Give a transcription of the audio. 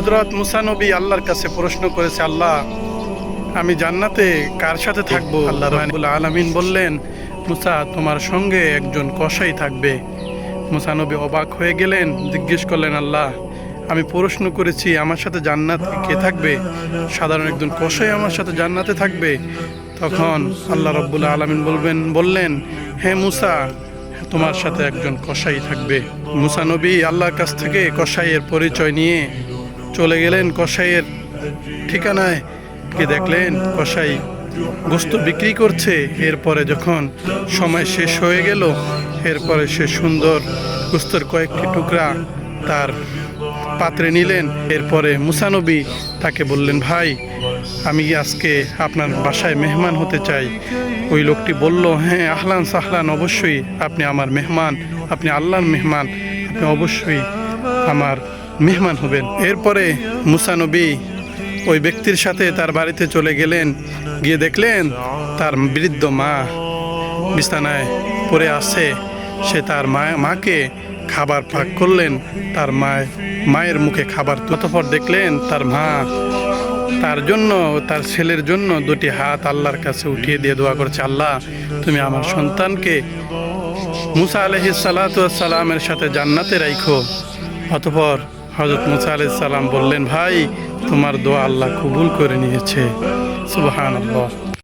হযরত মুসা নবী আল্লাহর কাছে প্রশ্ন করেছে, আল্লাহ আমি জান্নাতে কার সাথে থাকবো? আল্লাহ রাব্বুল আলামিন বললেন, মুসা তোমার সঙ্গে একজন কসাই থাকবে। মুসা নবী অবাক হয়ে গেলেন, জিজ্ঞেস করলেন, আল্লাহ আমি প্রশ্ন করেছি আমার সাথে জান্নাতে কে থাকবে? সাধারণ একজন কসাই আমার সাথে জান্নাতে থাকবে? তখন আল্লাহ রাব্বুল আলামিন বললেন, হে মুসা তোমার সাথে একজন কসাই থাকবে। মুসা নবী আল্লাহর কাছ থেকে কসাইয়ের পরিচয় নিয়ে চলে গেলেন কসাইয়ের ঠিকানায়। গিয়ে দেখলেন কসাই গোস্ত বিক্রি করছে। এরপরে যখন সময় শেষ হয়ে গেল, এরপরে সে সুন্দর গোস্তের কয়েকটি টুকরা তার পাত্রে নিলেন। এরপরে মুসা নবী তাকে বললেন, ভাই আমি আজকে আপনার বাসায় মেহমান হতে চাই। ওই লোকটি বলল, হ্যাঁ আহলান সাহলান, অবশ্যই আপনি আমার মেহমান, আপনি আল্লাহর মেহমান, আপনি অবশ্যই আমার মেহমান হবেন। এরপরে মুসা নবী ওই ব্যক্তির সাথে তার বাড়িতে চলে গেলেন। গিয়ে দেখলেন তার বৃদ্ধ মা বিছানায় পড়ে আছে। সে তার মাকে খাবার পাক করলেন, তার মায়ের মুখে খাবার। অতঃপর দেখলেন তার মা তার জন্য, তার ছেলের জন্য দুটি হাত আল্লাহর কাছে উঠিয়ে দিয়ে দোয়া করছে, আল্লাহ তুমি আমার সন্তানকে মুসা আলাইহিস সালাতু ওয়াস সালামের সাথে জান্নাতে রাখো। অতঃপর হযরত মুসা আলাইহিস সালাম বললেন, ভাই তোমার দোয়া আল্লাহ কবুল করে নিয়েছে। সুবহানাল্লাহ।